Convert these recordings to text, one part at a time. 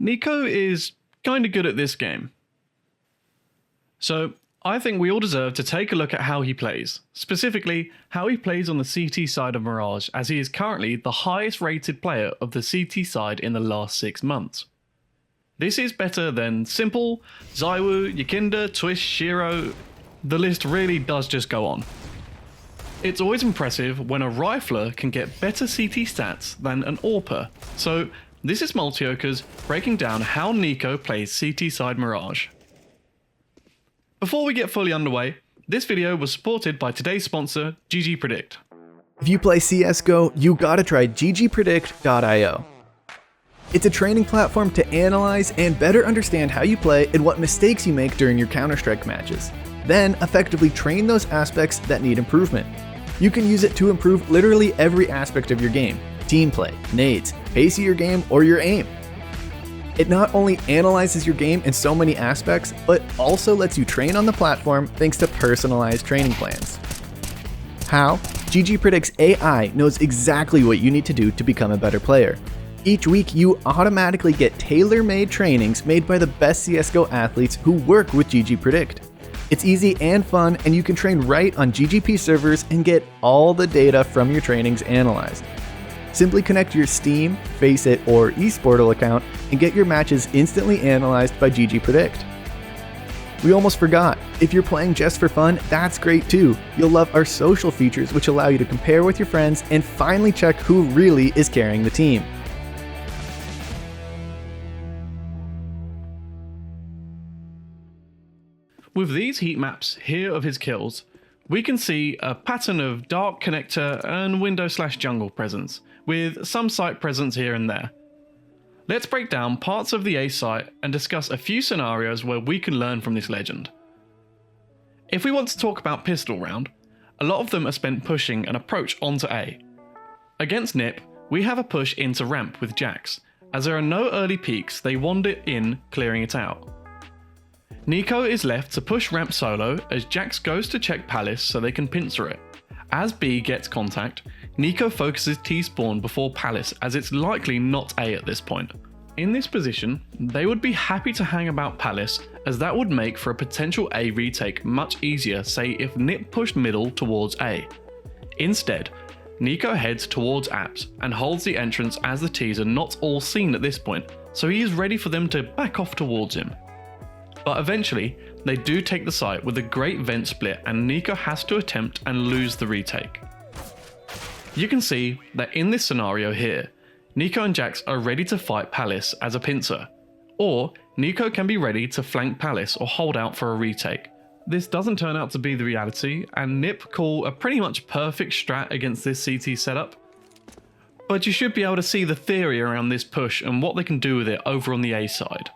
Niko is kinda good at this game. So I think we all deserve to take a look at how he plays, specifically how he plays on the CT side of Mirage, as he is currently the highest rated player of the CT side in the last 6 months. This is better than Simple, Zywoo, Yakinda, Twist, Shiro. The list really does just go on. It's always impressive when a rifler can get better CT stats than an AWPer, so this is Multioakers breaking down how Niko plays CT side Mirage. Before we get fully underway, this video was supported by today's sponsor, GG Predict. If you play CSGO, you gotta try ggpredict.io. It's a training platform to analyze and better understand how you play and what mistakes you make during your Counter-Strike matches. Then effectively train those aspects that need improvement. You can use it to improve literally every aspect of your game: team play, nades, pace of your game, or your aim. It not only analyzes your game in so many aspects, but also lets you train on the platform thanks to personalized training plans. How? GG Predict's AI knows exactly what you need to do to become a better player. Each week, you automatically get tailor-made trainings made by the best CSGO athletes who work with GG Predict. It's easy and fun, and you can train right on GGP servers and get all the data from your trainings analyzed. Simply connect your Steam, Faceit, or eSportal account and get your matches instantly analyzed by GG Predict. We almost forgot, if you're playing just for fun, that's great too. You'll love our social features, which allow you to compare with your friends and finally check who really is carrying the team. With these heat maps here of his kills, we can see a pattern of dark connector and window/jungle presence, with some site presence here and there. Let's break down parts of the A site and discuss a few scenarios where we can learn from this legend. If we want to talk about pistol round, a lot of them are spent pushing an approach onto A. Against NiP, we have a push into ramp with Jax. As there are no early peaks, they wander in, clearing it out. Niko is left to push ramp solo as Jax goes to check Palace so they can pincer it. As B gets contact, Niko focuses T-spawn before Palace as it's likely not A at this point. In this position, they would be happy to hang about Palace as that would make for a potential A retake much easier, say if NiP pushed middle towards A. Instead, Niko heads towards Apps and holds the entrance as the Ts are not all seen at this point, so he is ready for them to back off towards him. But eventually, they do take the site with a great vent split and Niko has to attempt and lose the retake. You can see that in this scenario here, Niko and Jax are ready to fight Palace as a pincer, or Niko can be ready to flank Palace or hold out for a retake. This doesn't turn out to be the reality, and NiP call a pretty much perfect strat against this CT setup. But you should be able to see the theory around this push and what they can do with it over on the A side.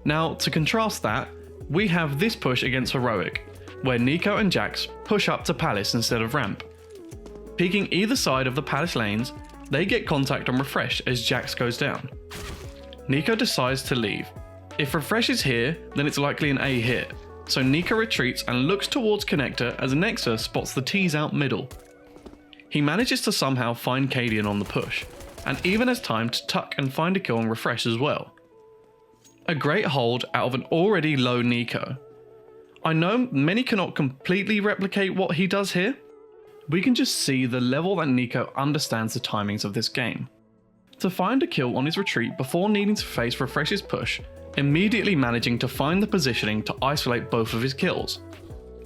Now, to contrast that, we have this push against Heroic, where Niko and Jax push up to Palace instead of ramp. Peeking either side of the Palace lanes, they get contact on Refresh as Jax goes down. Niko decides to leave. If Refresh is here, then it's likely an A hit, so Niko retreats and looks towards Connector as Nexa spots the Ts out middle. He manages to somehow find Cadian on the push, and even has time to tuck and find a kill on Refresh as well. A great hold out of an already low Niko. I know many cannot completely replicate what he does here. We can just see the level that Niko understands the timings of this game. To find a kill on his retreat before needing to face Refresh's push, immediately managing to find the positioning to isolate both of his kills.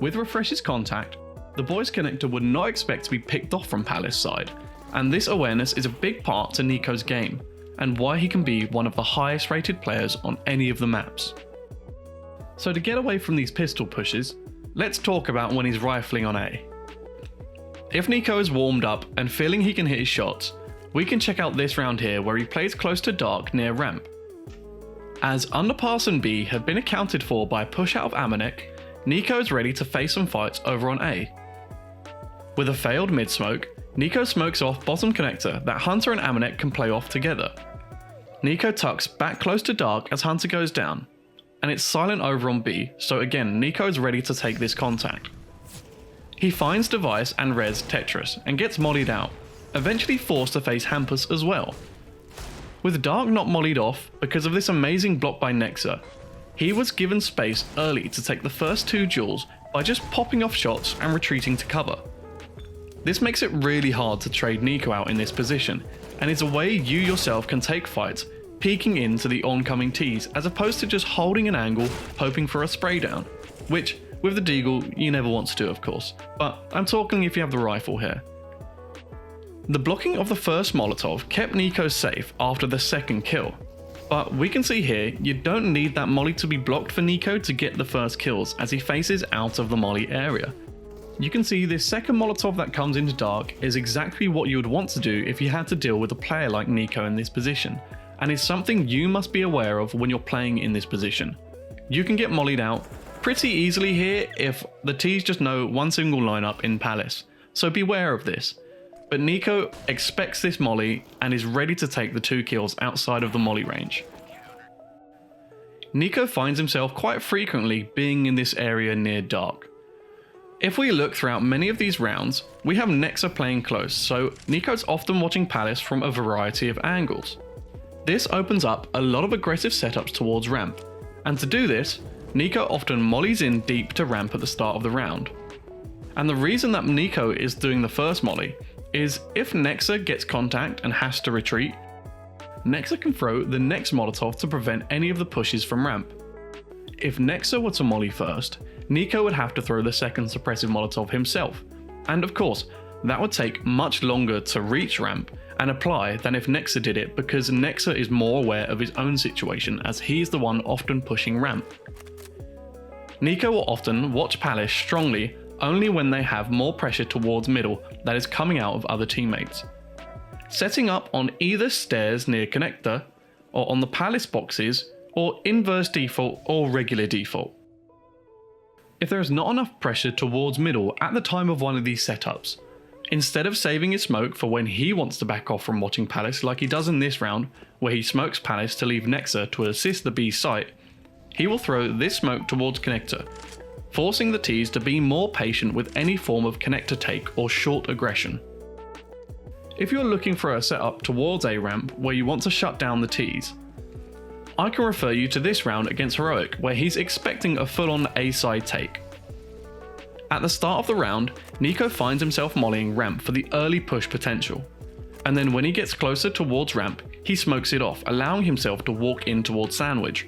With Refresh's contact, the boys Connector would not expect to be picked off from Palace side, and this awareness is a big part to Niko's game, and why he can be one of the highest rated players on any of the maps. So to get away from these pistol pushes, let's talk about when he's rifling on A. If Niko is warmed up and feeling he can hit his shots, we can check out this round here where he plays close to dark near ramp. As underpass and B have been accounted for by a push out of Amanek, Niko is ready to face some fights over on A. With a failed mid smoke, Niko smokes off bottom connector that Hunter and Amanek can play off together. Niko tucks back close to dark as Hunter goes down, and it's silent over on B, so again Niko is ready to take this contact. He finds Device and res Tetris and gets mollied out, eventually forced to face Hampus as well. With Dark not mollied off because of this amazing block by Nexa, he was given space early to take the first 2 duels by just popping off shots and retreating to cover. This makes it really hard to trade Niko out in this position, and is a way you yourself can take fights peeking into the oncoming Ts as opposed to just holding an angle hoping for a spray down, which with the Deagle you never want to do of course, but I'm talking if you have the rifle here. The blocking of the first Molotov kept Niko safe after the second kill, but we can see here you don't need that molly to be blocked for Niko to get the first kills as he faces out of the molly area. You can see this second Molotov that comes into Dark is exactly what you would want to do if you had to deal with a player like Niko in this position, and is something you must be aware of when you're playing in this position. You can get mollied out pretty easily here if the Ts just know one single lineup in Palace, so beware of this. But Niko expects this molly and is ready to take the 2 kills outside of the molly range. Niko finds himself quite frequently being in this area near Dark. If we look throughout many of these rounds, we have Nexa playing close, so Niko's often watching Palace from a variety of angles. This opens up a lot of aggressive setups towards ramp, and to do this, Niko often mollies in deep to ramp at the start of the round. And the reason that Niko is doing the first molly is if Nexa gets contact and has to retreat, Nexa can throw the next Molotov to prevent any of the pushes from ramp. If Nexa were to molly first, Niko would have to throw the second suppressive Molotov himself, and of course, that would take much longer to reach ramp and apply than if Nexa did it, because Nexa is more aware of his own situation as he is the one often pushing ramp. Niko will often watch Palace strongly only when they have more pressure towards middle that is coming out of other teammates. Setting up on either stairs near connector, or on the Palace boxes, or inverse default or regular default. If there is not enough pressure towards middle at the time of one of these setups, instead of saving his smoke for when he wants to back off from watching Palace like he does in this round, where he smokes Palace to leave Nexa to assist the B site, he will throw this smoke towards connector, forcing the Ts to be more patient with any form of connector take or short aggression. If you're looking for a setup towards A ramp where you want to shut down the Ts, I can refer you to this round against Heroic where he's expecting a full-on A side take. At the start of the round, Niko finds himself mollying ramp for the early push potential, and then when he gets closer towards ramp, he smokes it off, allowing himself to walk in towards sandwich.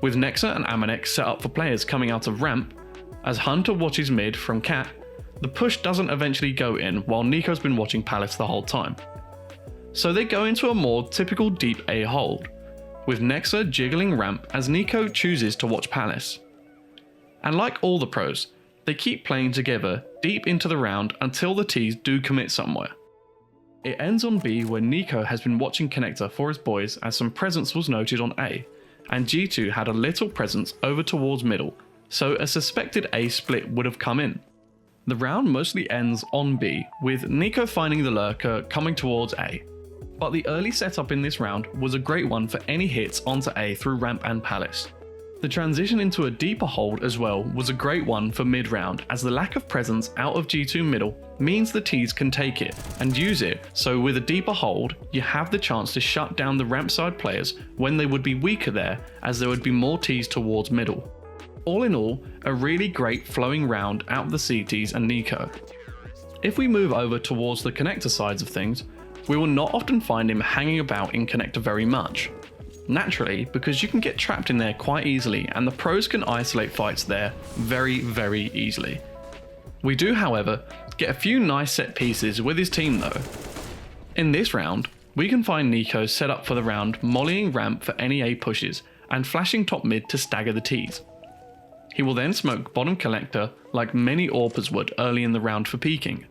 With Nexa and Amanek set up for players coming out of ramp, as Hunter watches mid from Cat, the push doesn't eventually go in while Niko's been watching Palace the whole time. So they go into a more typical deep A hold, with Nexa jiggling ramp as Niko chooses to watch Palace. And like all the pros, they keep playing together deep into the round until the Ts do commit somewhere. It ends on B where Niko has been watching connector for his boys as some presence was noted on A, and G2 had a little presence over towards middle, so a suspected A split would have come in. The round mostly ends on B, with Niko finding the lurker coming towards A. But the early setup in this round was a great one for any hits onto A through ramp and Palace. The transition into a deeper hold as well was a great one for mid round, as the lack of presence out of G2 middle means the Ts can take it and use it, so with a deeper hold you have the chance to shut down the ramp side players when they would be weaker there, as there would be more Ts towards middle. All in all, a really great flowing round out of the CTs and Niko. If we move over towards the connector sides of things, we will not often find him hanging about in connector very much. Naturally, because you can get trapped in there quite easily and the pros can isolate fights there very easily. We do, however, get a few nice set pieces with his team though. In this round, we can find Niko set up for the round mollying ramp for any A pushes and flashing top mid to stagger the Ts. He will then smoke bottom collector like many AWPers would early in the round for peeking.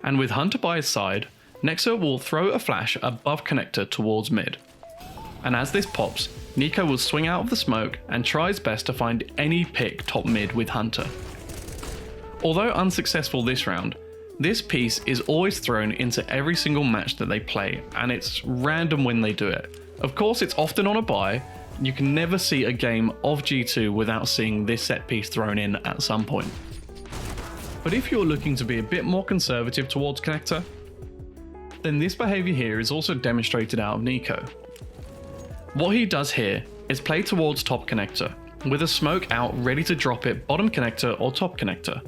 And with Hunter by his side, Nexa will throw a flash above connector towards mid. And as this pops, Niko will swing out of the smoke and try his best to find any pick top mid with Hunter. Although unsuccessful this round, this piece is always thrown into every single match that they play, and it's random when they do it. Of course it's often on a buy, you can never see a game of G2 without seeing this set piece thrown in at some point. But if you're looking to be a bit more conservative towards connector, then this behaviour here is also demonstrated out of Niko. What he does here is play towards top connector, with a smoke out ready to drop it bottom connector or top connector.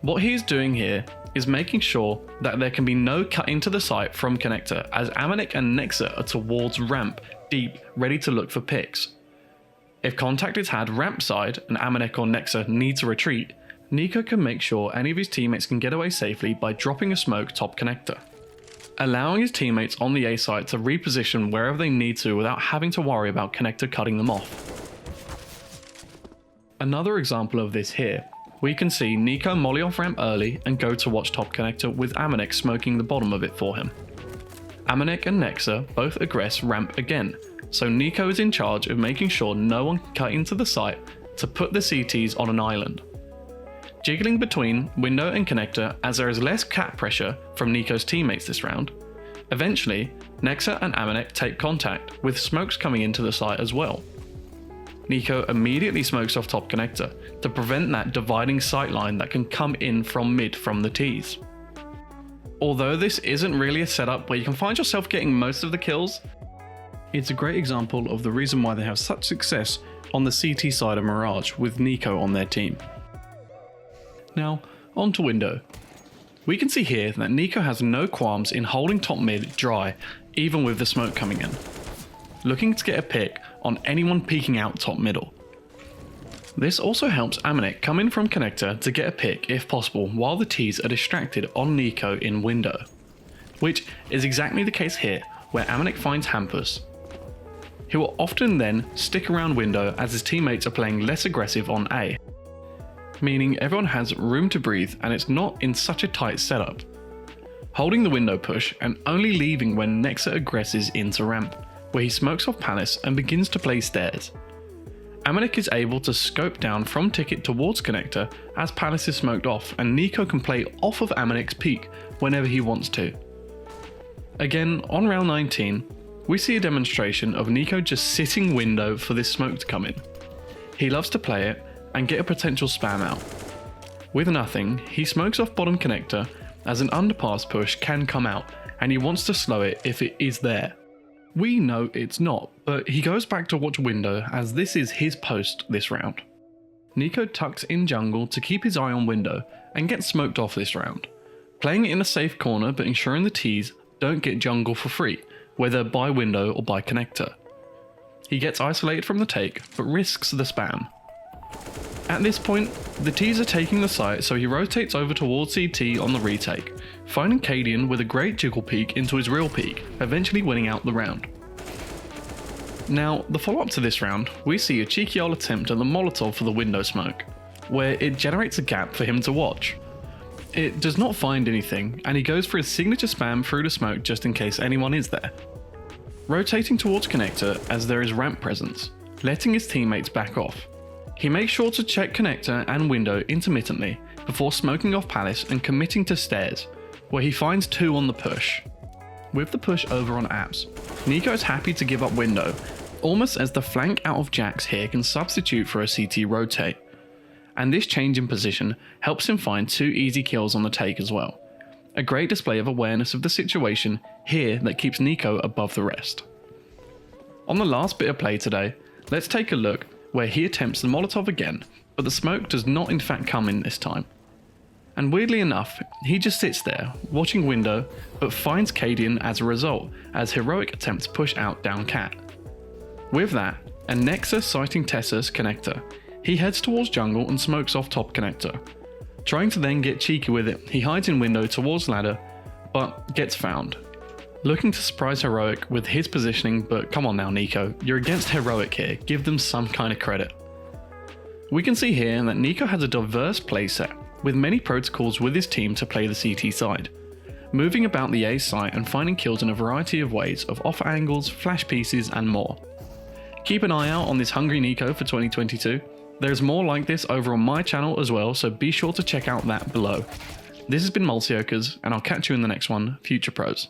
What he is doing here is making sure that there can be no cut into the site from connector, as Amanek and Nexa are towards ramp, deep, ready to look for picks. If contact is had ramp side and Amanek or Nexa need to retreat, Niko can make sure any of his teammates can get away safely by dropping a smoke top connector, allowing his teammates on the A site to reposition wherever they need to without having to worry about connector cutting them off. Another example of this here, we can see Niko molly off ramp early and go to watch top connector with Amanek smoking the bottom of it for him. Amanek and Nexa both aggress ramp again, so Niko is in charge of making sure no one can cut into the site to put the CTs on an island. Jiggling between window and connector as there is less cap pressure from Niko's teammates this round. Eventually, Nexa and Amanek take contact, with smokes coming into the site as well. Niko immediately smokes off top connector to prevent that dividing sight line that can come in from mid from the Ts. Although this isn't really a setup where you can find yourself getting most of the kills, it's a great example of the reason why they have such success on the CT side of Mirage with Niko on their team. Now, on to window. We can see here that Niko has no qualms in holding top mid dry, even with the smoke coming in, looking to get a pick on anyone peeking out top middle. This also helps Amanek come in from connector to get a pick if possible while the Ts are distracted on Niko in window, which is exactly the case here where Amanek finds Hampus. He will often then stick around window as his teammates are playing less aggressive on A, meaning everyone has room to breathe and it's not in such a tight setup, holding the window push and only leaving when Nexa aggresses into ramp, where he smokes off Palace and begins to play stairs. Amanek is able to scope down from ticket towards connector as Palace is smoked off, and Niko can play off of Amanek's peak whenever he wants to. Again, on round 19, we see a demonstration of Niko just sitting window for this smoke to come in. He loves to play it and get a potential spam out. With nothing, he smokes off bottom connector as an underpass push can come out, and he wants to slow it if it is there. We know it's not, but he goes back to watch window as this is his post this round. Niko tucks in jungle to keep his eye on window and gets smoked off this round, playing it in a safe corner but ensuring the Ts don't get jungle for free, whether by window or by connector. He gets isolated from the take but risks the spam. At this point, the Ts are taking the site, so he rotates over towards CT on the retake, finding Cadian with a great jiggle peek into his real peek, eventually winning out the round. Now, the follow-up to this round, we see a cheeky old attempt at the Molotov for the window smoke, where it generates a gap for him to watch. It does not find anything, and he goes for his signature spam through the smoke just in case anyone is there. Rotating towards connector as there is ramp presence, letting his teammates back off. He makes sure to check connector and window intermittently before smoking off Palace and committing to stairs, where he finds two on the push. With the push over on apps, Niko is happy to give up window, almost as the flank out of Jax here can substitute for a CT rotate, and this change in position helps him find two easy kills on the take as well. A great display of awareness of the situation here that keeps Niko above the rest. On the last bit of play today, let's take a look where he attempts the Molotov again, but the smoke does not in fact come in this time. And weirdly enough, he just sits there, watching window, but finds Cadian as a result, as Heroic attempts push out down cat. With that, and Nexa sighting Tessa's connector, he heads towards jungle and smokes off top connector. Trying to then get cheeky with it, he hides in window towards ladder, but gets found. Looking to surprise Heroic with his positioning, but come on now Niko, you're against Heroic here, give them some kind of credit. We can see here that Niko has a diverse playset, with many protocols with his team to play the CT side, moving about the A site and finding kills in a variety of ways of off angles, flash pieces and more. Keep an eye out on this hungry Niko for 2022, there's more like this over on my channel as well, so be sure to check out that below. This has been Multioakers, and I'll catch you in the next one, Future Pros.